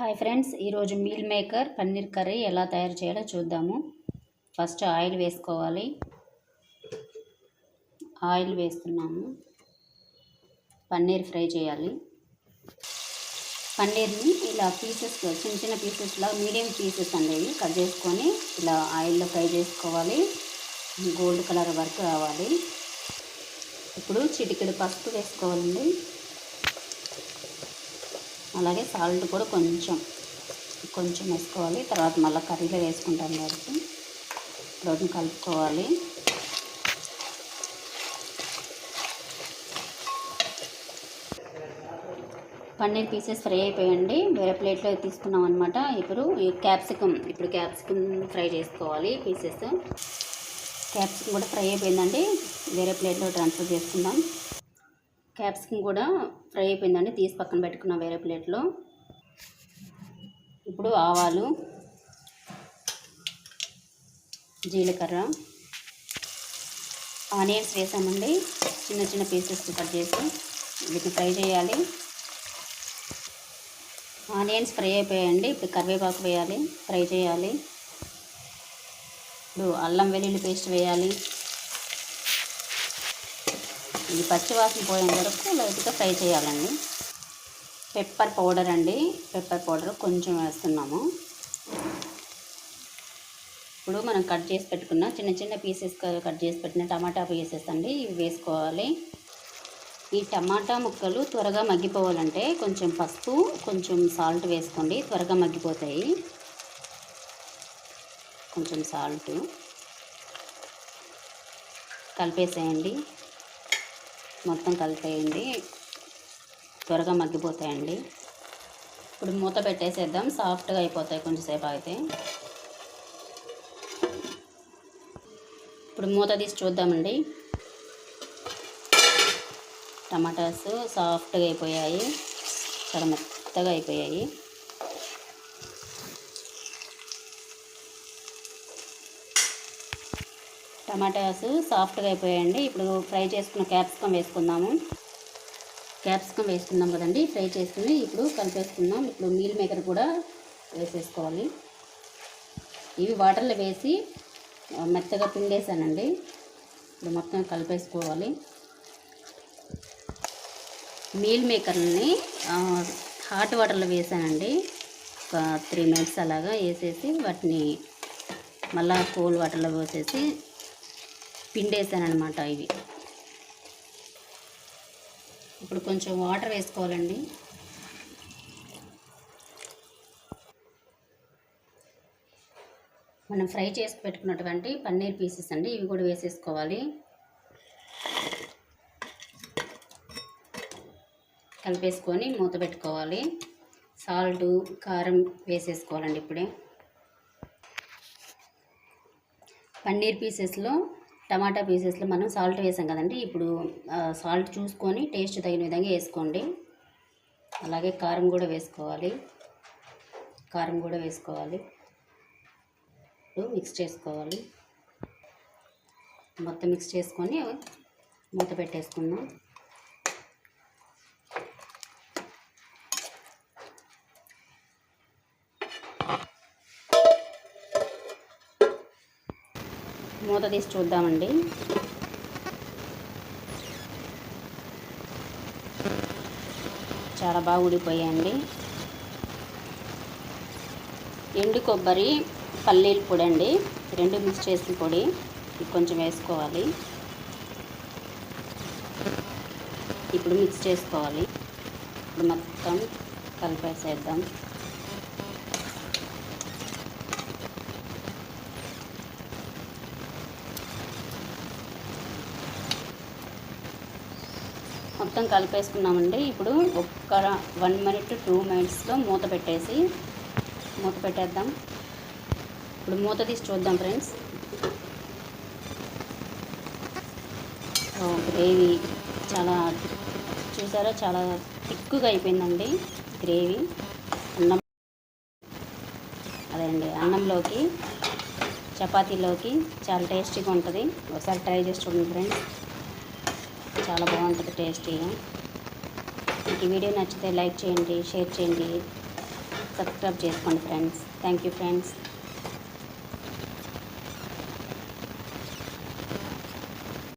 Hi friends, ఈరోజు meal maker paneer curry ఎలా తయారు చేయాలో చూద్దాము. ఫస్ట్ ఆయిల్ వేసుకోవాలి. ఆయిల్ వేస్తున్నాము. పన్నీర్ ఫ్రై చేయాలి. పన్నీర్ని ఇలా పీసెస్ చిన్న చిన్న పీసెస్లా మీడియం పీసెస్ అనేవి కట్ చేసుకొని ఇలా ఆయిల్లో ఫ్రై చేసుకోవాలి. గోల్డ్ కలర్ వరకు రావాలి. ఇప్పుడు చిటికెడు పసుపు వేసుకోవాలండి. అలాగే సాల్ట్ కూడా కొంచెం వేసుకోవాలి. తర్వాత మళ్ళీ కర్రీలో వేసుకుంటాం కాబట్టి రోజు కలుపుకోవాలి. పన్నీర్ పీసెస్ ఫ్రై అయిపోయండి. వేరే ప్లేట్లో తీసుకున్నాం అనమాట. ఇప్పుడు క్యాప్సికమ్ ఫ్రై చేసుకోవాలి. క్యాప్సికమ్ కూడా ఫ్రై అయిపోయిందండి. వేరే ప్లేట్లో ట్రాన్స్ఫర్ చేసుకుందాం. క్యాప్సికమ్ కూడా ఫ్రై అయిపోయిందండి. తీసి పక్కన పెట్టుకున్నాం వేరే ప్లేట్లో. ఇప్పుడు ఆవాలు, జీలకర్ర, ఆనియన్స్ వేసామండి. చిన్న చిన్న పీసెస్ కట్ చేసి వీటిని ఫ్రై చేయాలి. ఆనియన్స్ ఫ్రై అయిపోయాయండి. ఇప్పుడు కరివేపాకు వేయాలి, ఫ్రై చేయాలి. ఇప్పుడు అల్లం వెల్లుల్లి పేస్ట్ వేయాలి. ఇది పచ్చివాసన పోయేంత వరకు లైట్గా ఫ్రై చేయాలండి. పెప్పర్ పౌడర్ కొంచెం వేస్తున్నాము. ఇప్పుడు మనం కట్ చేసి పెట్టుకున్న చిన్న చిన్న పీసెస్ కట్ చేసి పెట్టిన టమాటా పీసెస్ అండి, ఇవి వేసుకోవాలి. ఈ టమాటా ముక్కలు త్వరగా మగ్గిపోవాలంటే కొంచెం పసుపు, కొంచెం సాల్ట్ వేసుకోండి. త్వరగా మగ్గిపోతాయి. కొంచెం సాల్ట్ కలిపేసేయండి. మొత్తం కలిపేయండి, త్వరగా మగ్గిపోతాయండి. ఇప్పుడు మూత పెట్టేసేద్దాం. సాఫ్ట్గా అయిపోతాయి కొంచెంసేపు అయితే. ఇప్పుడు మూత తీసి చూద్దామండి. టమాటాస్ సాఫ్ట్గా అయిపోయాయి, చాలా మెత్తగా అయిపోయాయి. టమాటాస్ సాఫ్ట్గా అయిపోయాయండి. ఇప్పుడు ఫ్రై చేసుకున్న క్యాప్సికమ్ వేసుకుందాం కదండి. ఫ్రై చేసుకుని ఇప్పుడు కలిపేసుకుందాం. ఇప్పుడు మీల్ మేకర్ కూడా వేసేసుకోవాలి. ఇవి వాటర్లో వేసి మెత్తగా పిండేసానండి. ఇప్పుడు మొత్తం కలిపేసుకోవాలి. మీల్ మేకర్ని హాట్ వాటర్లో వేసానండి. ఒక 3 minutes అలాగా వేసేసి వాటిని మళ్ళీ కోల్డ్ వాటర్లో వేసేసి పిండేసానమాట. ఇవి ఇప్పుడు కొంచెం వాటర్ వేసుకోవాలండి. మనం ఫ్రై చేసి పెట్టుకున్నటువంటి పన్నీర్ పీసెస్ అండి, ఇవి కూడా వేసేసుకోవాలి. కలిపేసుకొని మూత పెట్టుకోవాలి. సాల్ట్, కారం వేసేసుకోవాలండి. ఇప్పుడే పన్నీర్ పీసెస్లో, టమాటా పీసెస్లో మనం సాల్ట్ వేసాం కదండి. ఇప్పుడు సాల్ట్ చూసుకొని టేస్ట్ తగిన విధంగా వేసుకోండి. అలాగే కారం కూడా వేసుకోవాలి. ఇప్పుడు మిక్స్ చేసుకోవాలి. మొత్తం మిక్స్ చేసుకొని మూత పెట్టేసుకుందాం. మూత తీసి చూద్దామండి. చాలా బాగా ఉడిపోయాయండి. ఎండు కొబ్బరి, పల్లీల పొడి అండి, 2 మిక్స్ చేసిన పొడి కొంచెం వేసుకోవాలి. ఇప్పుడు మిక్స్ చేసుకోవాలి. ఇప్పుడు మొత్తం కలిపేసేద్దాం. మొత్తం కలిపేసుకున్నామండి. ఇప్పుడు ఒక్క 1 minute to 2 minutesలో మూత పెట్టేద్దాం. ఇప్పుడు మూత తీసి చూద్దాం ఫ్రెండ్స్. గ్రేవీ చూసారా, చాలా థిక్గా అయిపోయిందండి గ్రేవీ. అన్నంలోకి, చపాతీలోకి చాలా టేస్టీగా ఉంటుంది. ఒకసారి ట్రై చేసి చూడండి ఫ్రెండ్స్. చాలా బాగుంటుంది టేస్టీగా. మీకు ఈ వీడియో నచ్చితే లైక్ చేయండి, షేర్ చేయండి, సబ్స్క్రైబ్ చేసుకోండి ఫ్రెండ్స్. Thank you friends.